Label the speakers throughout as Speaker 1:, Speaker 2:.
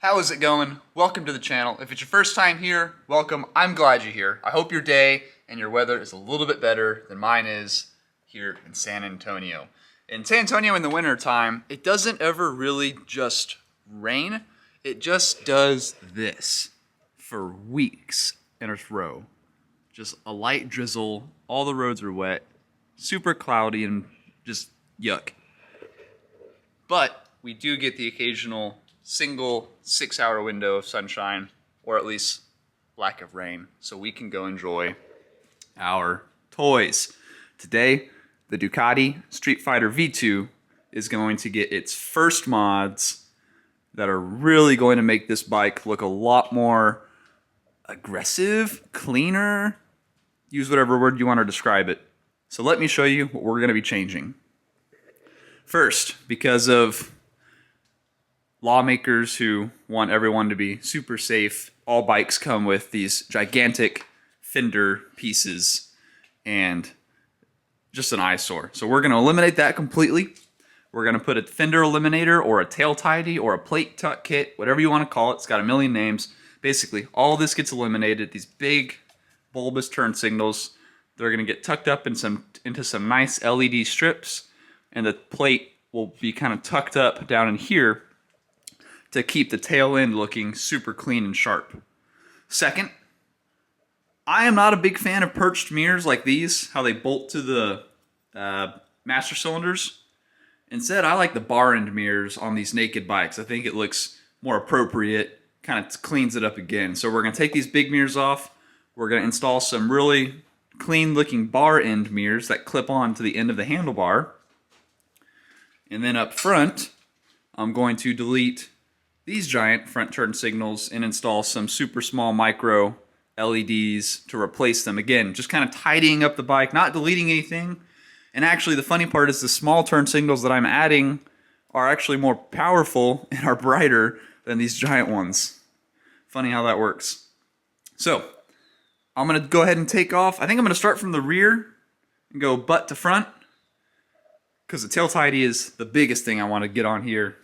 Speaker 1: How is it going? Welcome to the channel. If it's your first time here, welcome. I'm glad you're here. I hope your day and your weather is a little bit better than mine is here in San Antonio. In San Antonio in the winter time, it doesn't ever really just rain. It just does this for weeks in a row. Just a light drizzle, all the roads are wet, super cloudy and just yuck. But we do get the occasional single 6-hour window of sunshine, or at least lack of rain, so we can go enjoy our toys. Today, the Ducati Streetfighter V2 is going to get its first mods that are really going to make this bike look a lot more aggressive, cleaner, use whatever word you want to describe it. So let me show you what we're going to be changing. First, because of lawmakers who want everyone to be super safe, all bikes come with these gigantic fender pieces and just an eyesore. So we're going to eliminate that completely. We're going to put a fender eliminator or a tail tidy or a plate tuck kit, whatever you want to call it. It's got a million names. Basically, all this gets eliminated. These big bulbous turn signals, they're going to get tucked up into some nice LED strips, and the plate will be kind of tucked up down in here to keep the tail end looking super clean and sharp. Second, I am not a big fan of perched mirrors like these, how they bolt to the master cylinders. Instead, I like the bar end mirrors on these naked bikes. I think it looks more appropriate, kind of cleans it up again. So we're going to take these big mirrors off. We're going to install some really clean looking bar end mirrors that clip on to the end of the handlebar. And then up front, I'm going to delete these giant front turn signals and install some super small micro LEDs to replace them. Again, just kind of tidying up the bike, not deleting anything. And actually the funny part is the small turn signals that I'm adding are actually more powerful and are brighter than these giant ones. Funny how that works. So I'm going to go ahead and take off. I think I'm going to start from the rear and go butt to front, because the tail tidy is the biggest thing I want to get on here,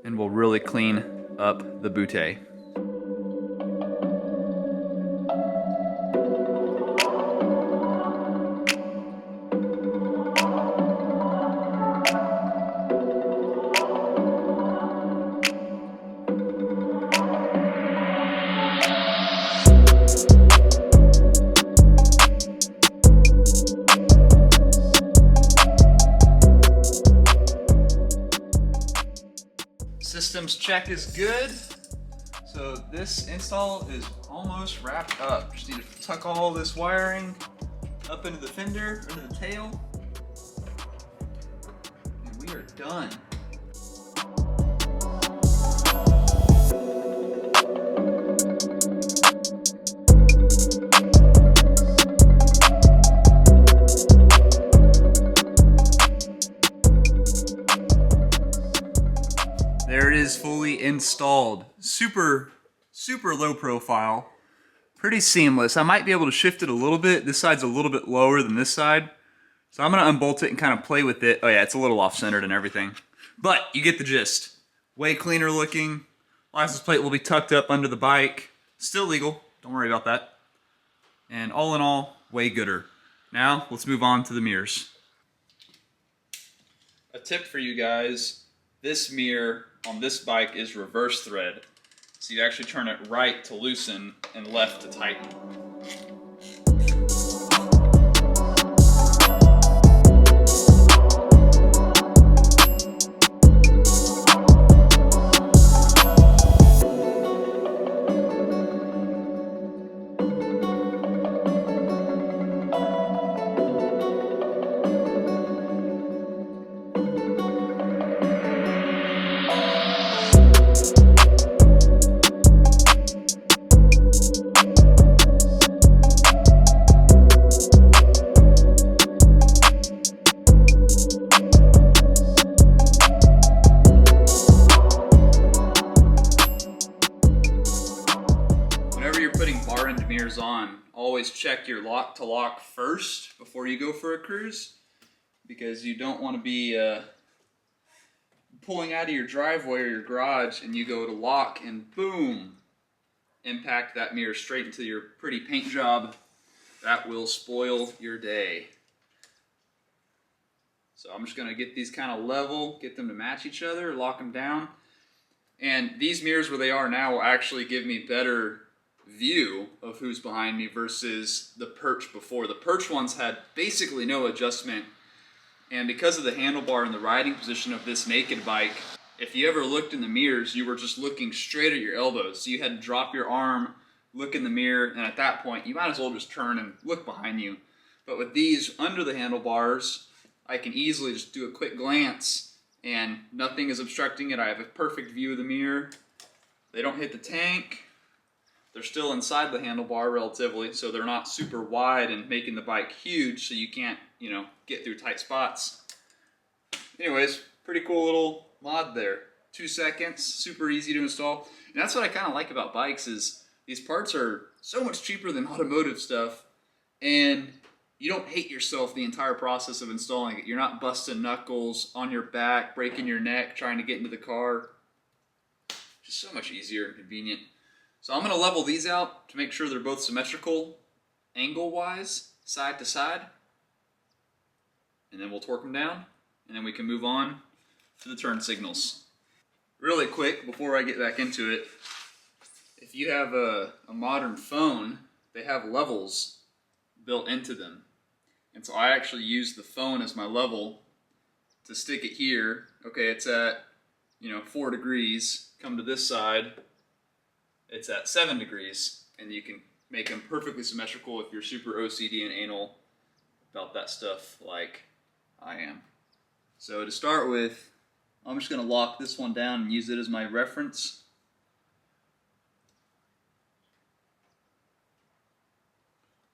Speaker 1: and we'll really clean up the bootay. Systems check is good. So this install is almost wrapped up. Just need to tuck all this wiring up into the fender, into the tail, and we are done. There it is, fully installed. Super low profile, pretty seamless. I might be able to shift it a little bit. This side's a little bit lower than this side. So I'm gonna unbolt it and kind of play with it. Oh yeah, it's a little off-centered and everything. But you get the gist. Way cleaner looking. License plate will be tucked up under the bike. Still legal, don't worry about that. And all in all, way gooder. Now, let's move on to the mirrors. A tip for you guys, this mirror on this bike is reverse thread. So you actually turn it right to loosen and left to tighten. mirrors on, always check your lock to lock first before you go for a cruise, because you don't want to be pulling out of your driveway or your garage and you go to lock and boom, impact that mirror straight into your pretty paint job, that will spoil your day. So I'm just going to get these kind of level, get them to match each other, lock them down. And these mirrors where they are now will actually give me better view of who's behind me versus the perch before. The perch ones had basically no adjustment. And because of the handlebar and the riding position of this naked bike, if you ever looked in the mirrors, you were just looking straight at your elbows. So you had to drop your arm, look in the mirror, and at that point, you might as well just turn and look behind you. But with these under the handlebars, I can easily just do a quick glance and nothing is obstructing it. I have a perfect view of the mirror. They don't hit the tank. They're still inside the handlebar relatively, so they're not super wide and making the bike huge so you can't, you know, get through tight spots. Anyways, pretty cool little mod there. 2 seconds, super easy to install. And that's what I kind of like about bikes is these parts are so much cheaper than automotive stuff, and you don't hate yourself the entire process of installing it. You're not busting knuckles on your back, breaking your neck, trying to get into the car. Just so much easier and convenient. So I'm going to level these out to make sure they're both symmetrical, angle-wise, side to side. And then we'll torque them down, and then we can move on to the turn signals. Really quick, before I get back into it, if you have a modern phone, they have levels built into them. And so I actually use the phone as my level to stick it here. Okay, it's at, 4 degrees. Come to this side, it's at 7 degrees. And you can make them perfectly symmetrical if you're super OCD and anal about that stuff like I am. So to start with, I'm just going to lock this one down and use it as my reference.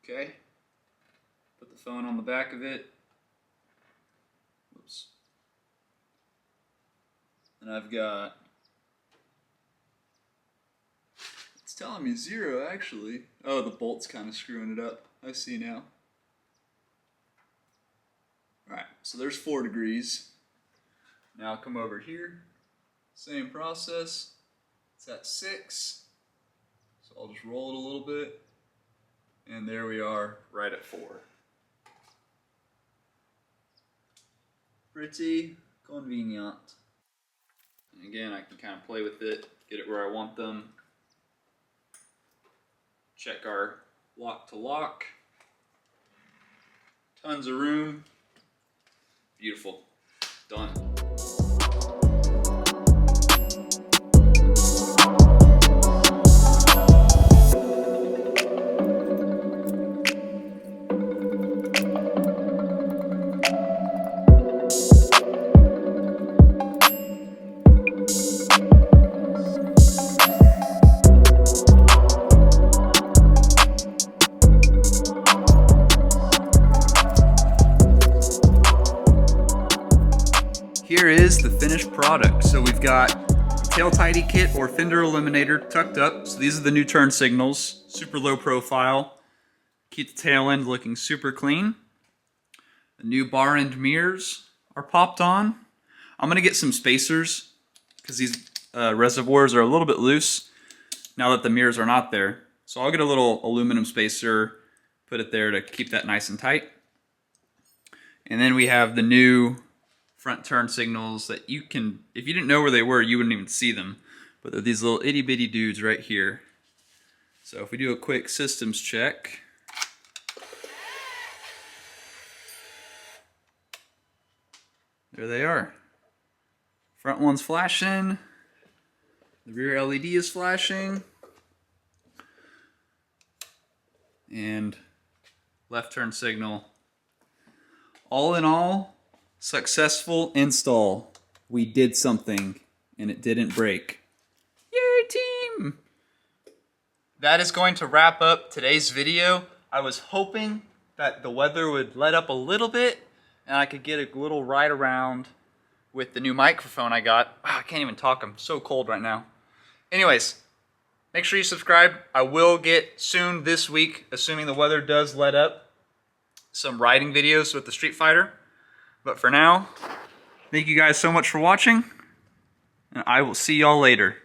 Speaker 1: Okay. Put the phone on the back of it. Whoops. And I've got, it's telling me 0 actually. Oh, the bolt's kind of screwing it up. I see now. Alright, so there's 4 degrees. Now I'll come over here. Same process. It's at 6. So I'll just roll it a little bit. And there we are, right at 4. Pretty convenient. And again, I can kind of play with it, get it where I want them. Check our lock to lock. Tons of room. Beautiful. Done. Here is the finished product. So we've got tail tidy kit or fender eliminator tucked up. So these are the new turn signals, super low profile. Keep the tail end looking super clean. The new bar end mirrors are popped on. I'm gonna get some spacers because these reservoirs are a little bit loose now that the mirrors are not there. So I'll get a little aluminum spacer, put it there to keep that nice and tight. And then we have the new front turn signals that you can, if you didn't know where they were, you wouldn't even see them. But they're these little itty bitty dudes right here. So if we do a quick systems check. There they are. Front one's flashing. The rear LED is flashing. And left turn signal. All in all, successful install. We did something and it didn't break. Yay, team! That is going to wrap up today's video. I was hoping that the weather would let up a little bit and I could get a little ride around with the new microphone I got. Wow, I can't even talk. I'm so cold right now. Anyways, make sure you subscribe. I will get soon this week, assuming the weather does let up, some riding videos with the Streetfighter. But for now, thank you guys so much for watching. and I will see y'all later.